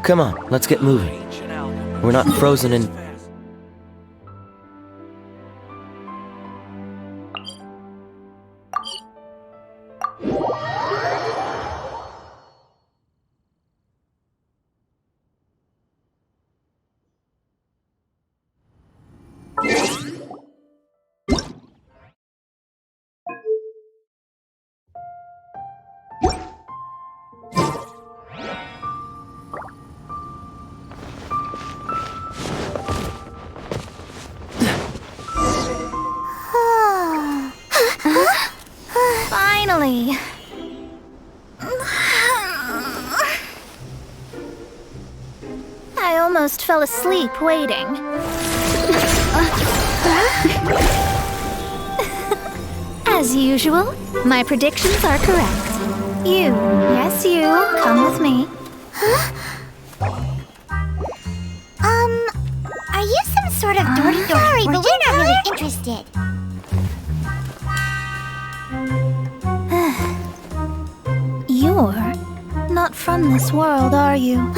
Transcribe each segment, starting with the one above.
Come on, let's get moving. We're not frozen in... Finally. I almost fell asleep waiting. As usual, my predictions are correct. You, yes you, come with me. Are you some sort of dirty Sorry, but we're not really interested. You're not from this world, are you? How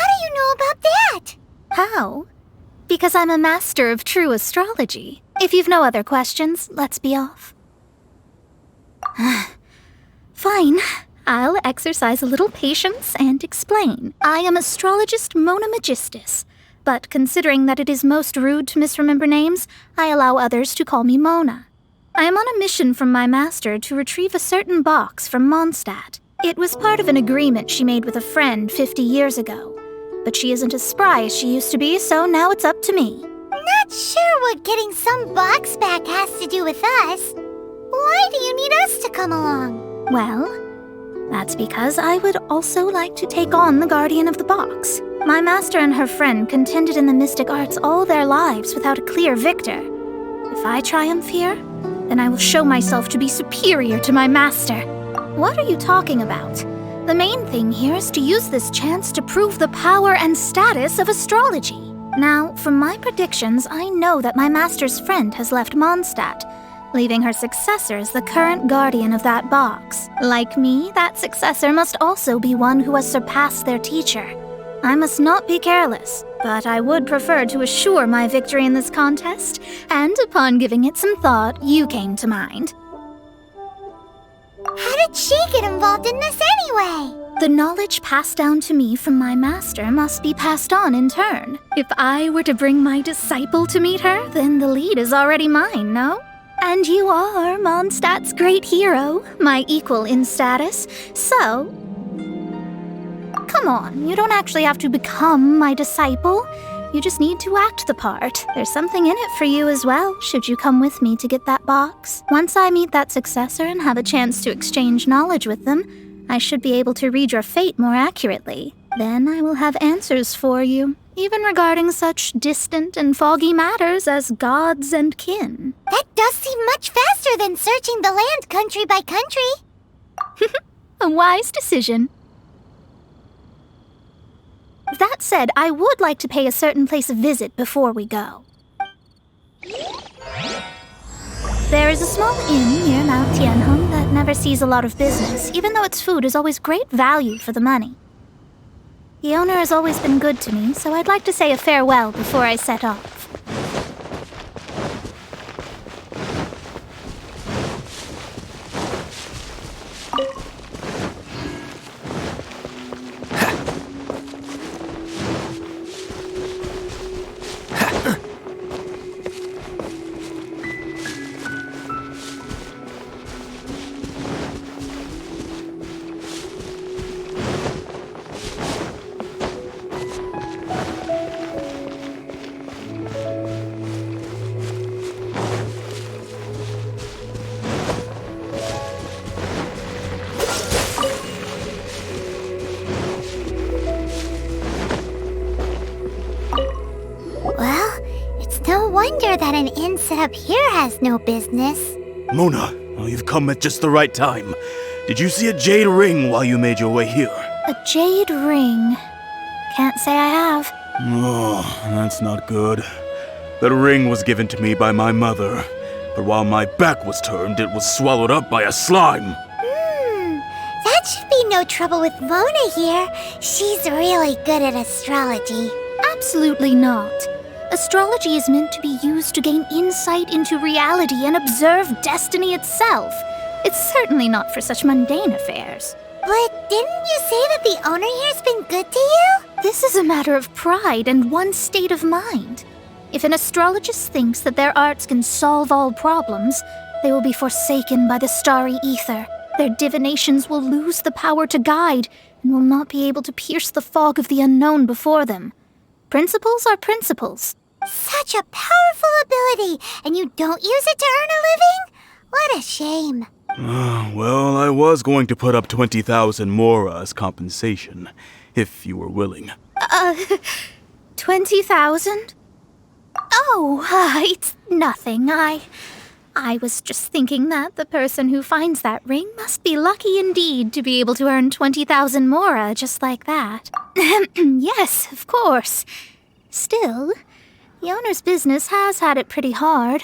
do you know about that? How? Because I'm a master of true astrology. If you've no other questions, let's be off. Fine. I'll exercise a little patience and explain. I am astrologist Mona Magistus, but considering that it is most rude to misremember names, I allow others to call me Mona. I am on a mission from my master to retrieve a certain box from Mondstadt. It was part of an agreement she made with a friend 50 years ago. But she isn't as spry as she used to be, so now it's up to me. Not sure what getting some box back has to do with us. Why do you need us to come along? Well, that's because I would also like to take on the guardian of the box. My master and her friend contended in the mystic arts all their lives without a clear victor. If I triumph here, then I will show myself to be superior to my master. What are you talking about? The main thing here is to use this chance to prove the power and status of astrology. Now, from my predictions, I know that my master's friend has left Mondstadt, leaving her successor as the current guardian of that box. Like me, that successor must also be one who has surpassed their teacher. I must not be careless, but I would prefer to assure my victory in this contest, and upon giving it some thought, you came to mind. How did she get involved in this anyway? The knowledge passed down to me from my master must be passed on in turn. If I were to bring my disciple to meet her, then the lead is already mine, no? And you are Mondstadt's great hero, my equal in status, so... Come on, you don't actually have to become my disciple. You just need to act the part. There's something in it for you as well, should you come with me to get that box. Once I meet that successor and have a chance to exchange knowledge with them, I should be able to read your fate more accurately. Then I will have answers for you, even regarding such distant and foggy matters as gods and kin. That does seem much faster than searching the land country by country. A wise decision. That said, I would like to pay a certain place a visit before we go. There is a small inn near Mount Tianheng that never sees a lot of business, even though its food is always great value for the money. The owner has always been good to me, so I'd like to say a farewell before I set off. Wonder that an inn set up here has no business. Mona, you've come at just the right time. Did you see a jade ring while you made your way here? A jade ring? Can't say I have. Oh, that's not good. That ring was given to me by my mother, but while my back was turned, it was swallowed up by a slime. That should be no trouble with Mona here. She's really good at astrology. Absolutely not. Astrology is meant to be used to gain insight into reality and observe destiny itself. It's certainly not for such mundane affairs. But didn't you say that the owner here's been good to you? This is a matter of pride and one's state of mind. If an astrologist thinks that their arts can solve all problems, they will be forsaken by the starry ether. Their divinations will lose the power to guide and will not be able to pierce the fog of the unknown before them. Principles are principles. Such a powerful ability, and you don't use it to earn a living? What a shame. Well, I was going to put up 20,000 mora as compensation, if you were willing. 20,000? Oh, it's nothing. I was just thinking that the person who finds that ring must be lucky indeed to be able to earn 20,000 mora just like that. Yes, of course. Still, the owner's business has had it pretty hard.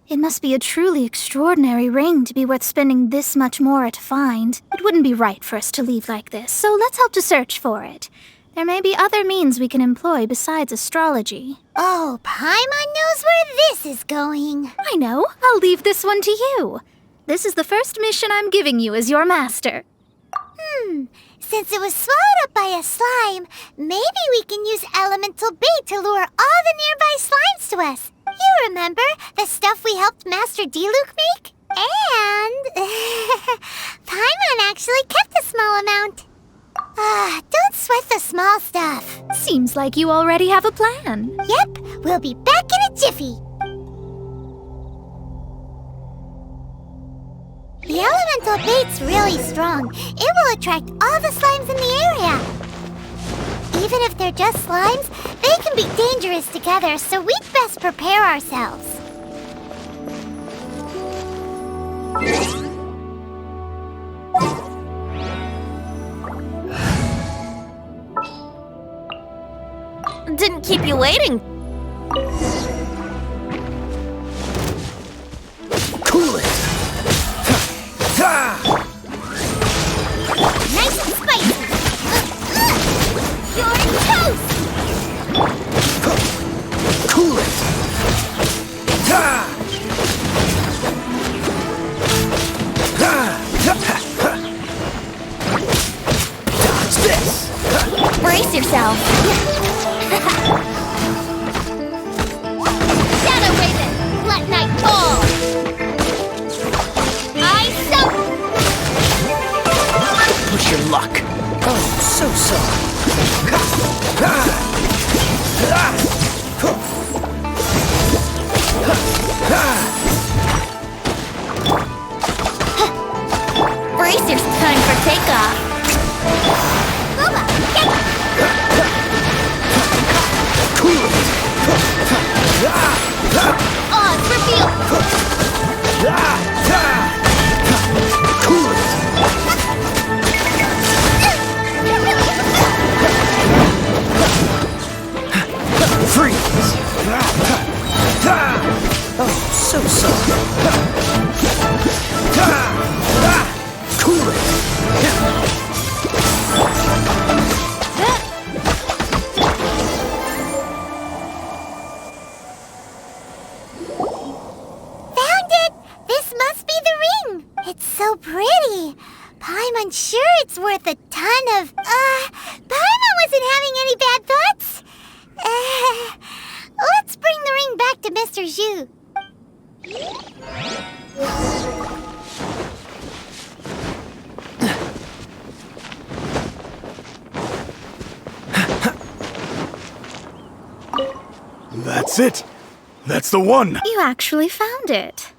It must be a truly extraordinary ring to be worth spending this much mora to find. It wouldn't be right for us to leave like this, so let's help to search for it. There may be other means we can employ besides astrology. Oh, Paimon knows where this is going. I know. I'll leave this one to you. This is the first mission I'm giving you as your master. Since it was swallowed up by a slime, maybe we can use elemental bait to lure all the nearby slimes to us. You remember the stuff we helped Master Diluc make? And Paimon actually kept a small amount. Don't sweat the small stuff. Seems like you already have a plan. Yep, we'll be back in a jiffy. The elemental bait's really strong. It will attract all the slimes in the area. Even if they're just slimes, they can be dangerous together, so we'd best prepare ourselves. Didn't keep you waiting. Cool it! Nice and spicy. You're toast. Cool it! Dodge this! Brace yourself. Shadow Raven, let night fall. Ice up. Push your luck. Oh, so sorry. Brace yourself. Time for takeoff. Booba, get Cool it! on reveal. Cool it! Freeze! Oh, so sorry. Cool it! Found it! This must be the ring! It's so pretty! Paimon sure it's worth a ton of... Paimon wasn't having any bad thoughts? Let's bring the ring back to Mr. Zhu. That's it! That's the one! You actually found it.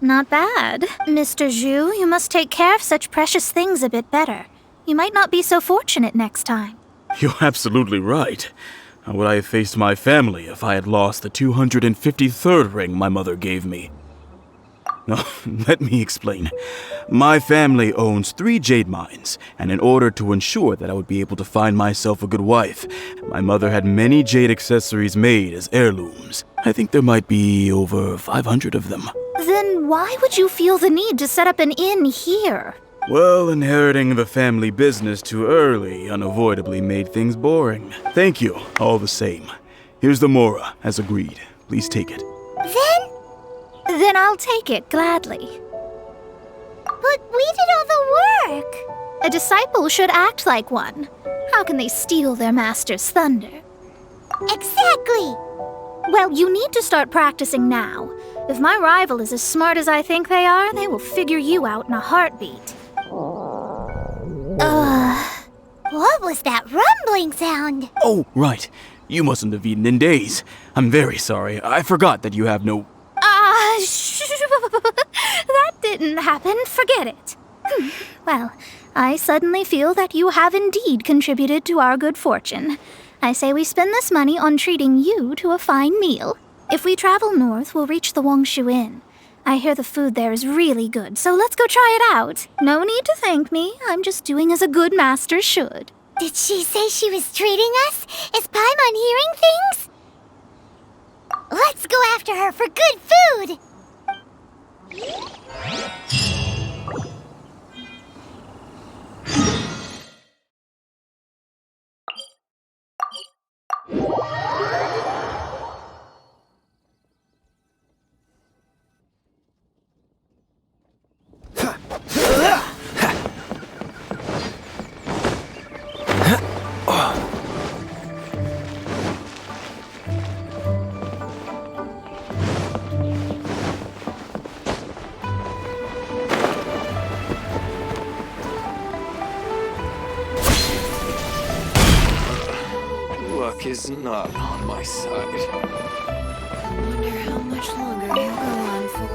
Not bad. Mr. Zhu, you must take care of such precious things a bit better. You might not be so fortunate next time. You're absolutely right. How would I have faced my family if I had lost the 253rd ring my mother gave me? No, let me explain. My family owns 3 jade mines, and in order to ensure that I would be able to find myself a good wife, my mother had many jade accessories made as heirlooms. I think there might be over 500 of them. Then why would you feel the need to set up an inn here? Well, inheriting the family business too early unavoidably made things boring. Thank you, all the same. Here's the mora, as agreed. Please take it. Then I'll take it gladly. But we did all the work. A disciple should act like one. How can they steal their master's thunder? Exactly. Well, you need to start practicing now. If my rival is as smart as I think they are, they will figure you out in a heartbeat. What was that rumbling sound? Oh, right. You mustn't have eaten in days. I'm very sorry. I forgot that you have no... That didn't happen. Forget it. Well, I suddenly feel that you have indeed contributed to our good fortune. I say we spend this money on treating you to a fine meal. If we travel north, we'll reach the Wongshu Inn. I hear the food there is really good, so let's go try it out. No need to thank me. I'm just doing as a good master should. Did she say she was treating us? Is Paimon hearing things? Let's go after her for good food! Luck is not on my side. Wonder how much longer he'll go on for.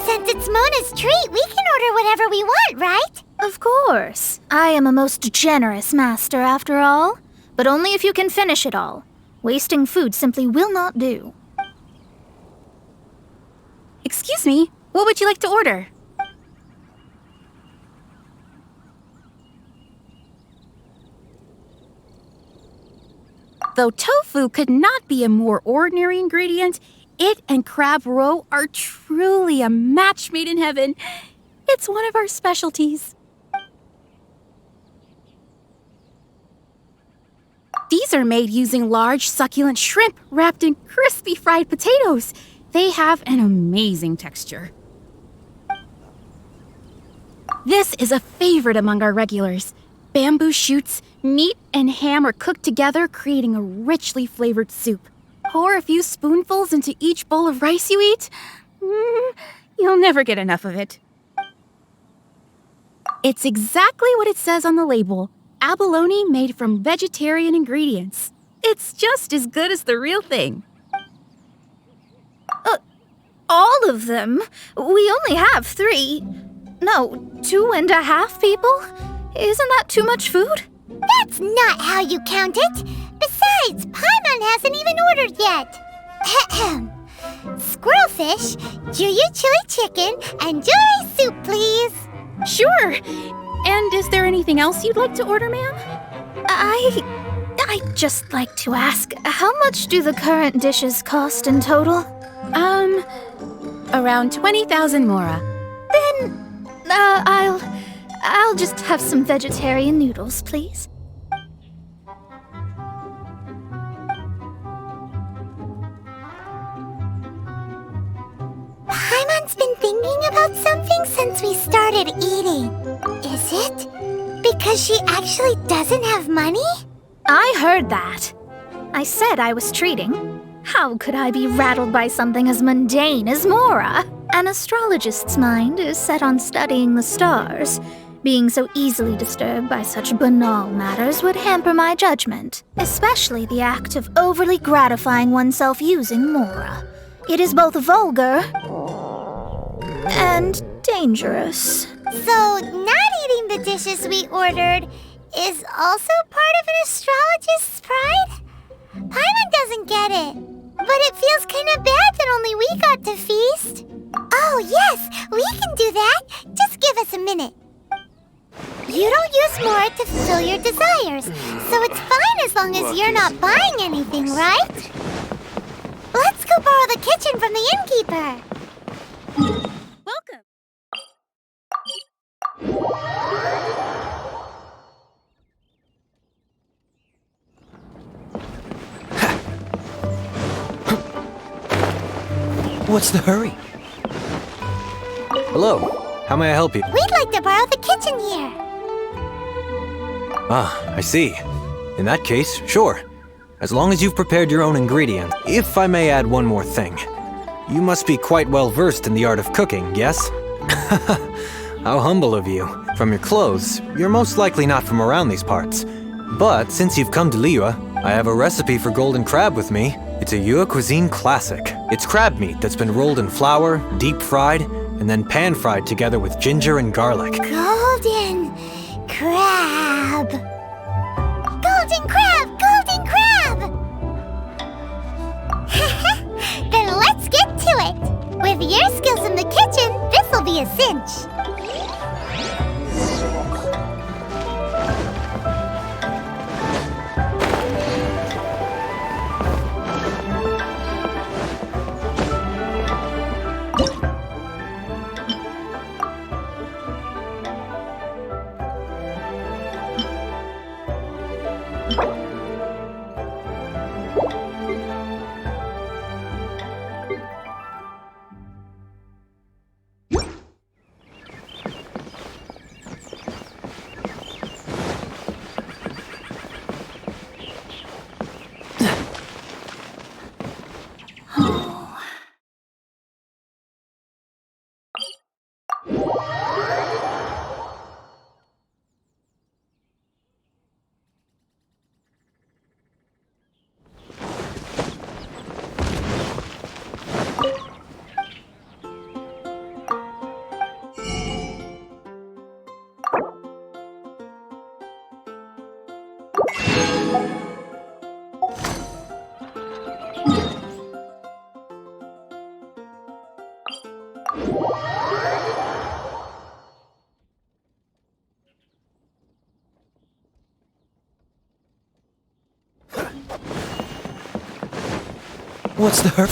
Since it's Mona's treat, we can order whatever we want, right? Of course. I am a most generous master, after all. But only if you can finish it all. Wasting food simply will not do. Excuse me, what would you like to order? Though tofu could not be a more ordinary ingredient, it and crab roe are truly a match made in heaven. It's one of our specialties. These are made using large, succulent shrimp wrapped in crispy fried potatoes. They have an amazing texture. This is a favorite among our regulars. Bamboo shoots, meat, and ham are cooked together, creating a richly flavored soup. Pour a few spoonfuls into each bowl of rice you eat. You'll never get enough of it. It's exactly what it says on the label. Abalone made from vegetarian ingredients. It's just as good as the real thing. All of them? We only have 3. No, 2.5 people? Isn't that too much food? That's not how you count it. Besides, Paimon hasn't even ordered yet. Squirrelfish, Juyu chili chicken, and jewelry soup, please. Sure. And is there anything else you'd like to order, ma'am? I'd just like to ask, how much do the current dishes cost in total? Around 20,000 mora. Then, I'll just have some vegetarian noodles, please. Paimon's been thinking about something since we started eating. Is it because she actually doesn't have money? I heard that. I said I was treating. How could I be rattled by something as mundane as Mora? An astrologist's mind is set on studying the stars. Being so easily disturbed by such banal matters would hamper my judgment, especially the act of overly gratifying oneself using Mora. It is both vulgar and dangerous. So, not eating the dishes we ordered is also part of an astrologist's pride? Paimon doesn't get it, but it feels kind of bad that only we got to feast. Oh, yes, we can do that. Just give us a minute. You don't use more to fulfill your desires, so it's fine as long as you're not buying anything, right? Let's go borrow the kitchen from the innkeeper. Welcome. What's the hurry? Hello, how may I help you? We'd like to borrow the kitchen here. Ah, I see. In that case, sure. As long as you've prepared your own ingredients. If I may add one more thing. You must be quite well versed in the art of cooking, yes? How humble of you. From your clothes, you're most likely not from around these parts. But since you've come to Liyue, I have a recipe for golden crab with me. It's a Yue cuisine classic. It's crab meat that's been rolled in flour, deep fried, and then pan-fried together with ginger and garlic. Golden crab. Golden crab! Golden crab! Then let's get to it. With your skills in the kitchen, this'll be a cinch. What's the hurry?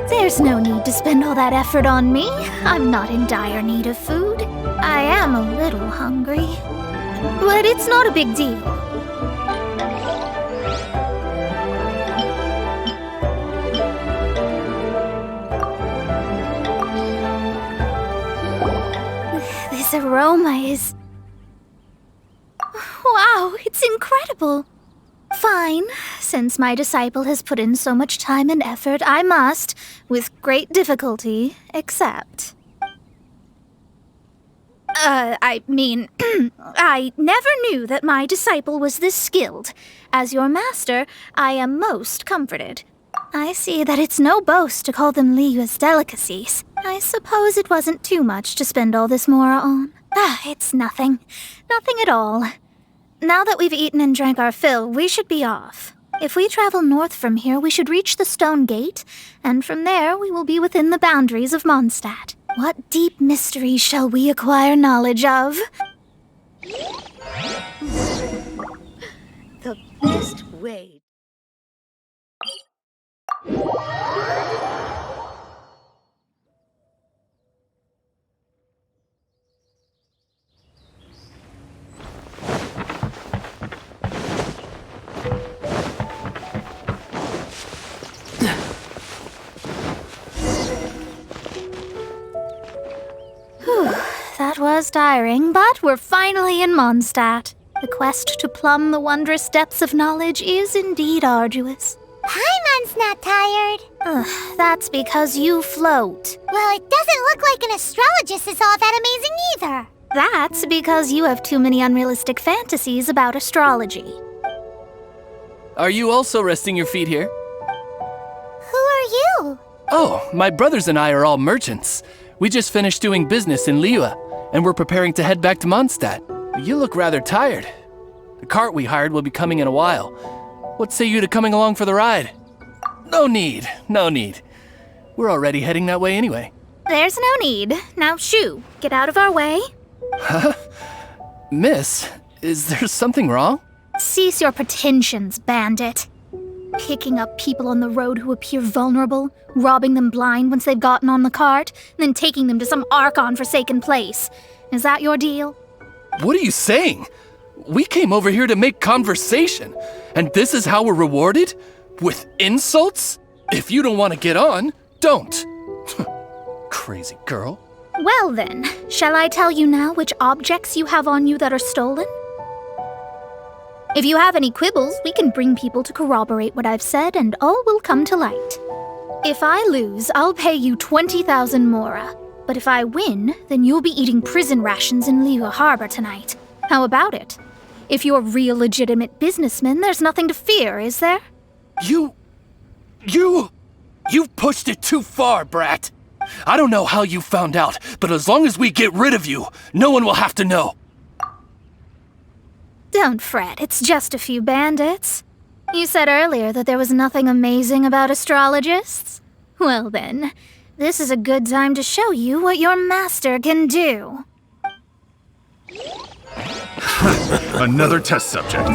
There's no need to spend all that effort on me. I'm not in dire need of food. I am a little hungry. But it's not a big deal. This aroma is... Wow, it's incredible. Fine. Since my disciple has put in so much time and effort, I must, with great difficulty, accept. I never knew that my disciple was this skilled. As your master, I am most comforted. I see that it's no boast to call them Liyue's delicacies. I suppose it wasn't too much to spend all this mora on. It's nothing. Nothing at all. Now that we've eaten and drank our fill, we should be off. If we travel north from here, we should reach the Stone Gate, and from there we will be within the boundaries of Mondstadt. What deep mysteries shall we acquire knowledge of? The best way. was tiring, but we're finally in Mondstadt. The quest to plumb the wondrous depths of knowledge is indeed arduous. Paimon's not tired. Ugh, that's because you float. Well, it doesn't look like an astrologist is all that amazing either. That's because you have too many unrealistic fantasies about astrology. Are you also resting your feet here? Who are you? Oh, my brothers and I are all merchants. We just finished doing business in Liyue, and we're preparing to head back to Mondstadt. You look rather tired. The cart we hired will be coming in a while. What say you to coming along for the ride? No need. We're already heading that way anyway. There's no need. Now shoo, get out of our way. Huh? Miss, is there something wrong? Cease your pretensions, bandit. Picking up people on the road who appear vulnerable, robbing them blind once they've gotten on the cart, then taking them to some Archon-forsaken place. Is that your deal? What are you saying? We came over here to make conversation, and this is how we're rewarded? With insults? If you don't want to get on, don't. Crazy girl. Well then, shall I tell you now which objects you have on you that are stolen? If you have any quibbles, we can bring people to corroborate what I've said and all will come to light. If I lose, I'll pay you 20,000 mora. But if I win, then you'll be eating prison rations in Liyue Harbor tonight. How about it? If you're real legitimate businessmen, there's nothing to fear, is there? You've pushed it too far, brat. I don't know how you found out, but as long as we get rid of you, no one will have to know. Don't fret, it's just a few bandits. You said earlier that there was nothing amazing about astrologists. Well then, this is a good time to show you what your master can do. Another test subject.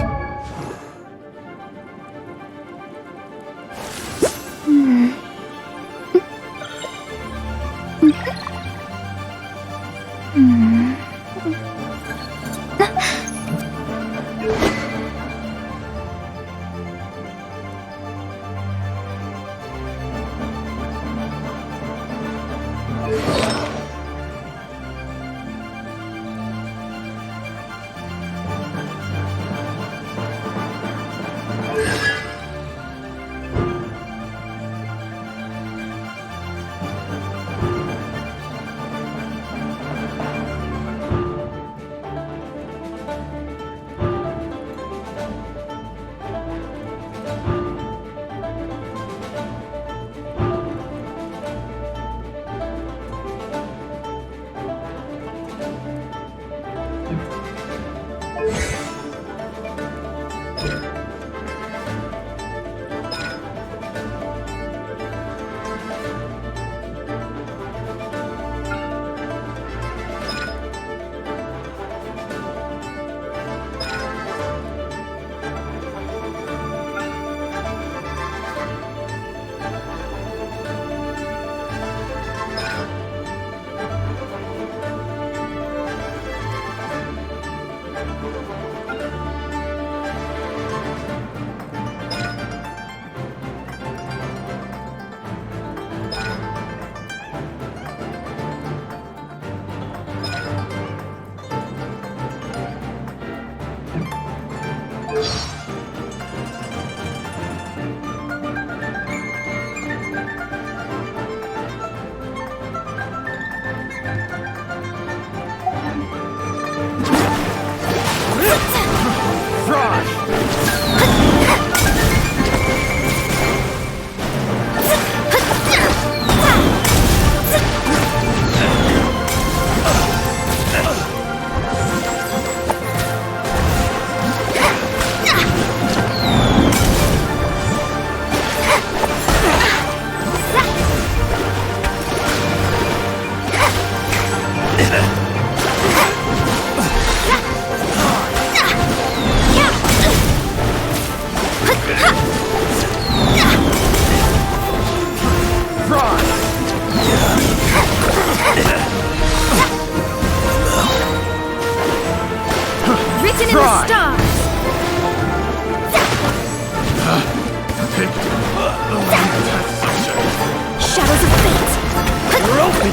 Written in the stars. Shadows of fate. We're open.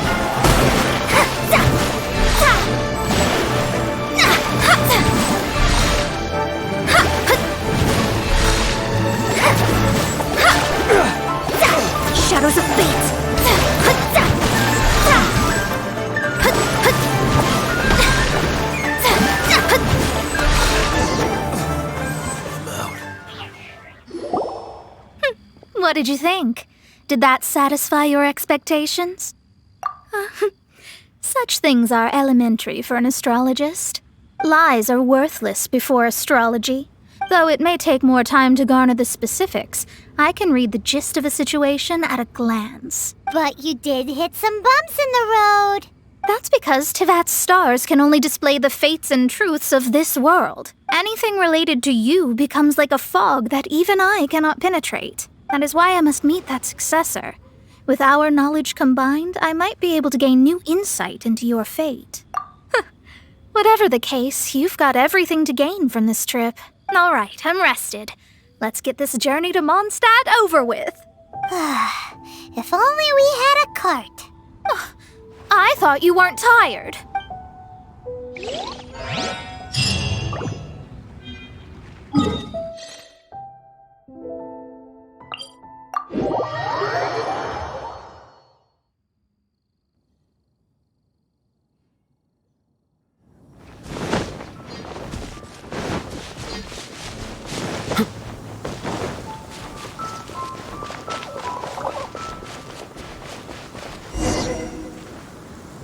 What did you think? Did that satisfy your expectations? Such things are elementary for an astrologist. Lies are worthless before astrology. Though it may take more time to garner the specifics, I can read the gist of a situation at a glance. But you did hit some bumps in the road. That's because Tivat's stars can only display the fates and truths of this world. Anything related to you becomes like a fog that even I cannot penetrate. That is why I must meet that successor. With our knowledge combined, I might be able to gain new insight into your fate. Whatever the case, you've got everything to gain from this trip. All right, I'm rested. Let's get this journey to Mondstadt over with. If only we had a cart. I thought you weren't tired.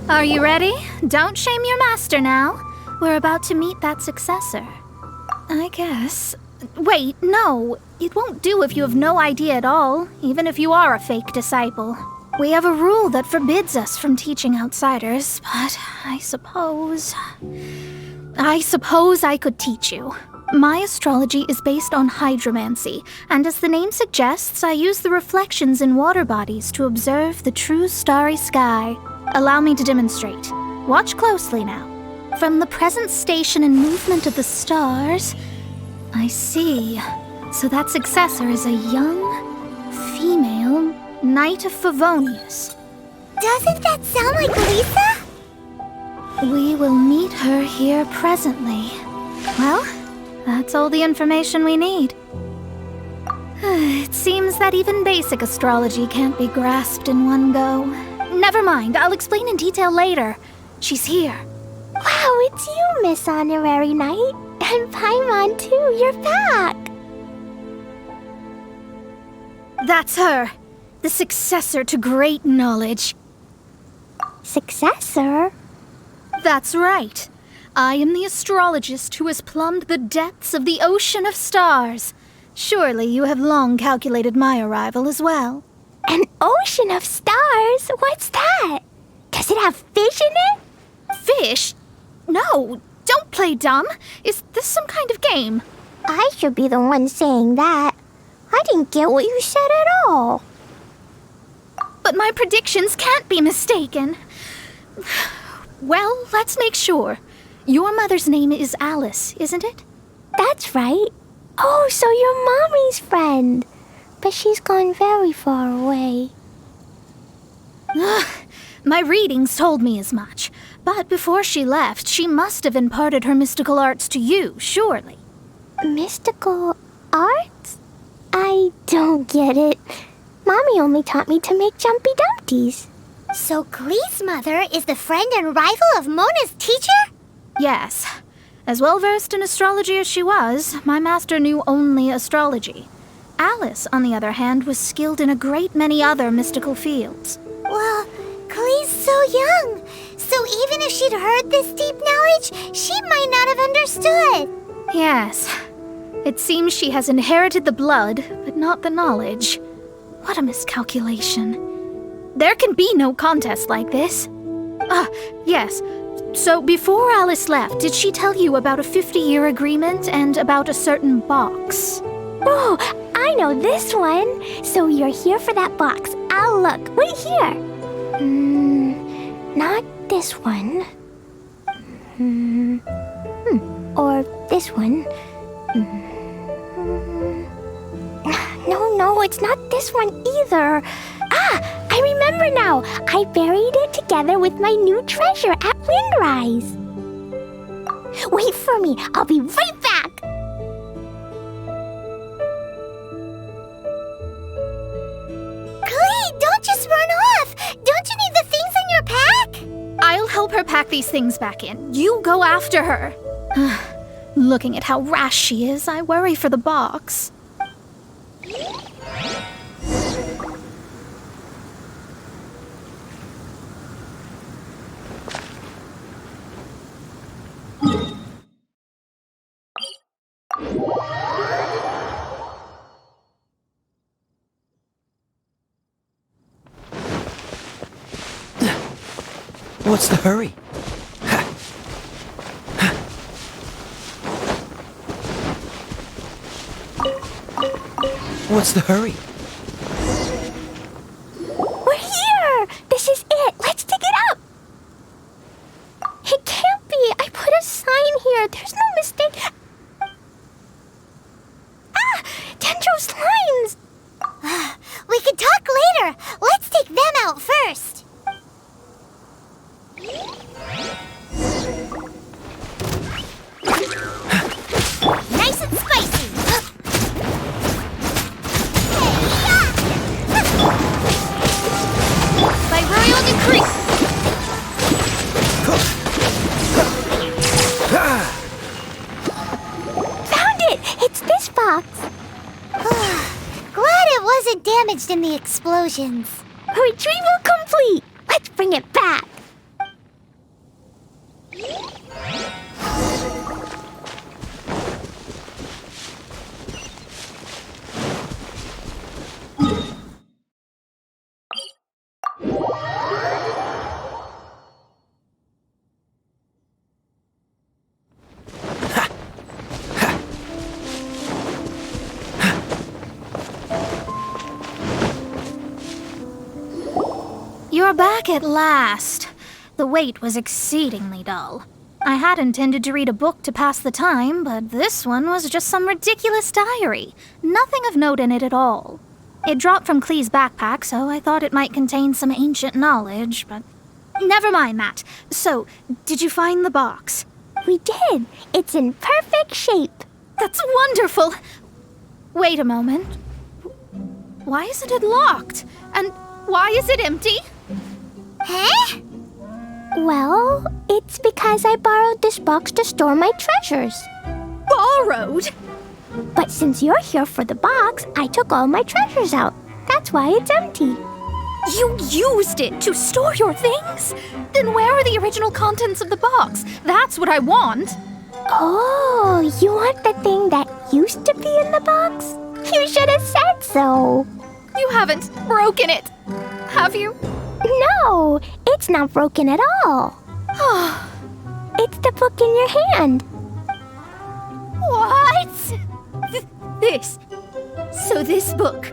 Are you ready? Don't shame your master now. We're about to meet that successor. I guess. Wait, no. It won't do if you have no idea at all, even if you are a fake disciple. We have a rule that forbids us from teaching outsiders, but I suppose I could teach you. My astrology is based on hydromancy, and as the name suggests, I use the reflections in water bodies to observe the true starry sky. Allow me to demonstrate. Watch closely now. From the present station and movement of the stars, I see. So that successor is a young, female Knight of Favonius. Doesn't that sound like Lisa? We will meet her here presently. Well, that's all the information we need. It seems that even basic astrology can't be grasped in one go. Never mind, I'll explain in detail later. She's here. Wow, it's you, Miss Honorary Knight. And Paimon, too, you're back. That's her. The successor to great knowledge. Successor? That's right. I am the astrologist who has plumbed the depths of the ocean of stars. Surely you have long calculated my arrival as well. An ocean of stars? What's that? Does it have fish in it? Fish? No, don't play dumb. Is this some kind of game? I should be the one saying that. I didn't get what you said at all. But my predictions can't be mistaken. Well, let's make sure. Your mother's name is Alice, isn't it? That's right. Oh, so you're Mommy's friend. But she's gone very far away. My readings told me as much. But before she left, she must have imparted her mystical arts to you, surely. Mystical arts? I don't get it. Mommy only taught me to make Jumpy Dumpties. So Glee's mother is the friend and rival of Mona's teacher? Yes. As well-versed in astrology as she was, my master knew only astrology. Alice, on the other hand, was skilled in a great many other mystical fields. Well, Glee's so young. So even if she'd heard this deep knowledge, she might not have understood. Yes. It seems she has inherited the blood, but not the knowledge. What a miscalculation. There can be no contest like this. Yes. So before Alice left, did she tell you about a 50-year agreement and about a certain box? Oh, I know this one. So you're here for that box. I'll look. Wait here. Not this one. Or this one. No, it's not this one either. I remember now. I buried it together with my new treasure at Windrise. Wait for me. I'll be right back. Glee, don't just run off. Don't you need the things in your pack? I'll help her pack these things back in. You go after her. Looking at how rash she is, I worry for the box. What's the hurry? What's the hurry? We're here! This is it! Let's dig it up! It can't be! I put a sign here! There's no mistake! Ah! Dendro's lines! We can talk later! Let's take them out first! Nice and spicy! By royal decree! Found it! It's this box! Glad it wasn't damaged in the explosions. Retrieval complete! Let's bring it back! You're back at last. The wait was exceedingly dull. I had intended to read a book to pass the time, but this one was just some ridiculous diary. Nothing of note in it at all. It dropped from Clee's backpack, so I thought it might contain some ancient knowledge, but... Never mind that. So, did you find the box? We did! It's in perfect shape! That's wonderful! Wait a moment. Why isn't it locked? And why is it empty? Huh? Well, it's because I borrowed this box to store my treasures. Borrowed? But since you're here for the box, I took all my treasures out. That's why it's empty. You used it to store your things? Then where are the original contents of the box? That's what I want. Oh, you want the thing that used to be in the box? You should have said so. You haven't broken it, have you? No, it's not broken at all. It's the book in your hand. What? This. So this book,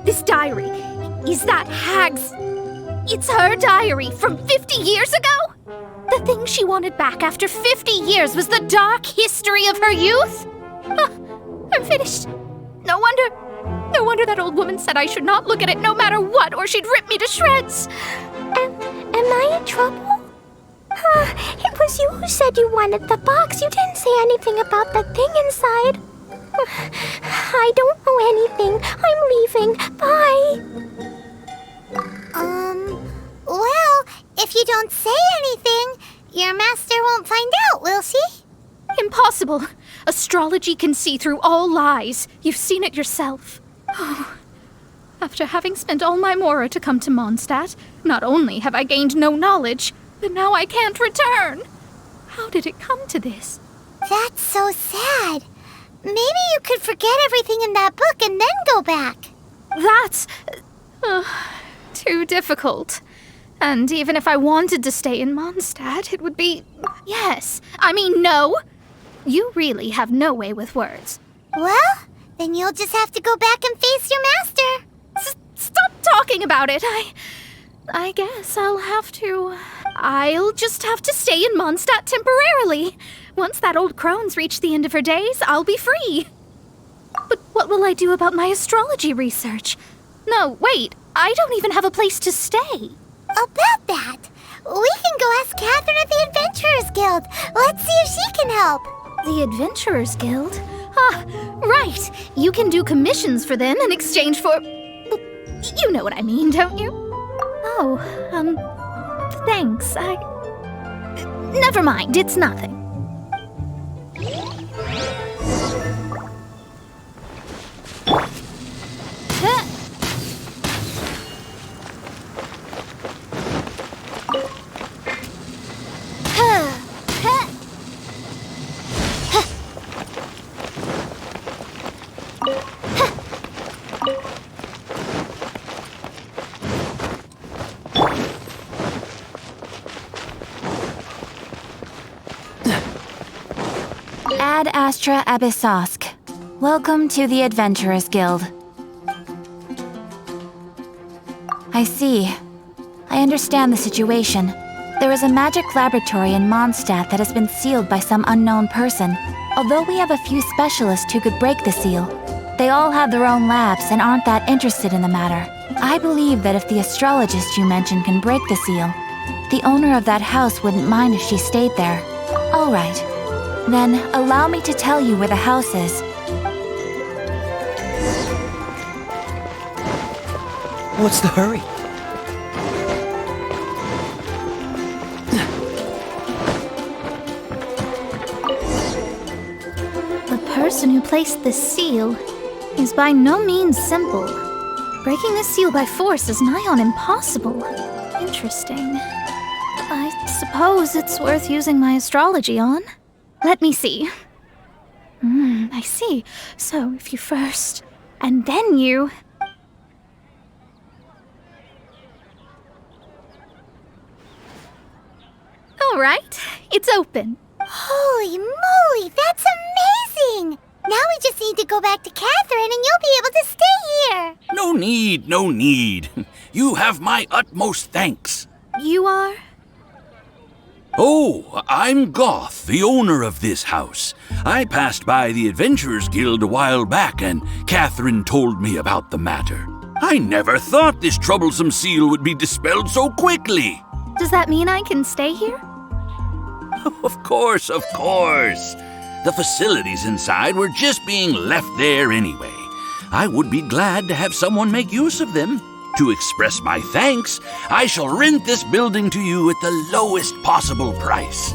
this diary, is that Hag's... It's her diary from 50 years ago? The thing she wanted back after 50 years was the dark history of her youth? I'm finished. No wonder that old woman said I should not look at it no matter what, or she'd rip me to shreds. Am I in trouble? It was you who said you wanted the box. You didn't say anything about the thing inside. I don't know anything. I'm leaving. Bye. Well, if you don't say anything, your master won't find out, will she? Impossible. Astrology can see through all lies. You've seen it yourself. Oh. After having spent all my mora to come to Mondstadt, not only have I gained no knowledge, but now I can't return. How did it come to this? That's so sad. Maybe you could forget everything in that book and then go back. That's... too difficult. And even if I wanted to stay in Mondstadt, it would be... Yes. I mean, no. You really have no way with words. Well, then you'll just have to go back and face your master. Stop talking about it. I guess I'll just have to stay in Mondstadt temporarily. Once that old crone's reached the end of her days, I'll be free. But what will I do about my astrology research? No, wait. I don't even have a place to stay. About that, we can go ask Catherine at the Adventurers Guild. Let's see if she can help. The Adventurers Guild? Ah, right. You can do commissions for them in exchange for... You know what I mean, don't you? Oh, thanks. Never mind, it's nothing. Ad Astra Abyssosk. Welcome to the Adventurers Guild. I see. I understand the situation. There is a magic laboratory in Mondstadt that has been sealed by some unknown person. Although we have a few specialists who could break the seal, they all have their own labs and aren't that interested in the matter. I believe that if the astrologist you mentioned can break the seal, the owner of that house wouldn't mind if she stayed there. All right. Then, allow me to tell you where the house is. What's the hurry? The person who placed this seal is by no means simple. Breaking the seal by force is nigh on impossible. Interesting. I suppose it's worth using my astrology on. Let me see. I see. So if you first, and then you... All right, it's open. Holy moly, that's amazing! Now we just need to go back to Catherine and you'll be able to stay here. No need, no need. You have my utmost thanks. You are? Oh, I'm Goth, the owner of this house. I passed by the Adventurers Guild a while back and Catherine told me about the matter. I never thought this troublesome seal would be dispelled so quickly. Does that mean I can stay here? Of course, of course. The facilities inside were just being left there anyway. I would be glad to have someone make use of them. To express my thanks, I shall rent this building to you at the lowest possible price.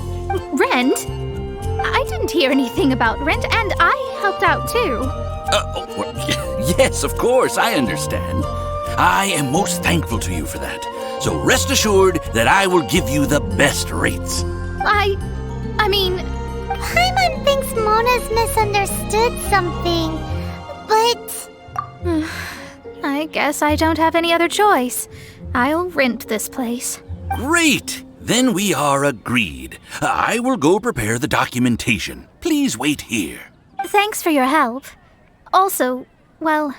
Rent? I didn't hear anything about rent, and I helped out too. Yes, of course, I understand. I am most thankful to you for that. So rest assured that I will give you the best rates. I mean... Paimon thinks Mona's misunderstood something, but... I guess I don't have any other choice. I'll rent this place. Great! Then we are agreed. I will go prepare the documentation. Please wait here. Thanks for your help. Also, well,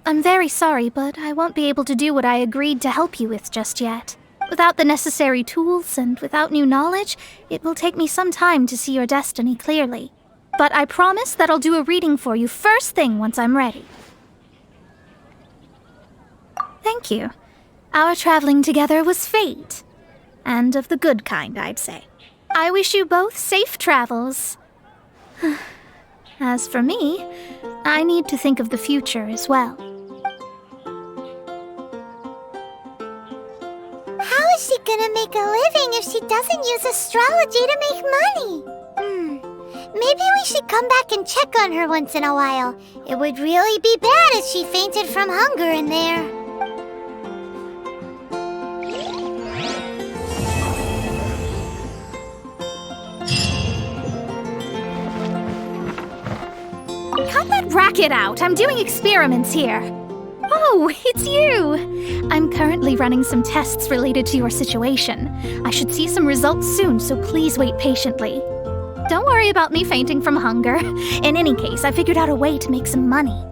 I'm very sorry, but I won't be able to do what I agreed to help you with just yet. Without the necessary tools and without new knowledge, it will take me some time to see your destiny clearly. But I promise that I'll do a reading for you first thing once I'm ready. Thank you. Our traveling together was fate. And of the good kind, I'd say. I wish you both safe travels. As for me, I need to think of the future as well. How is she gonna make a living if she doesn't use astrology to make money? Maybe we should come back and check on her once in a while. It would really be bad if she fainted from hunger in there. Cut that racket out! I'm doing experiments here. Oh, it's you! I'm currently running some tests related to your situation. I should see some results soon, so please wait patiently. Don't worry about me fainting from hunger. In any case, I figured out a way to make some money.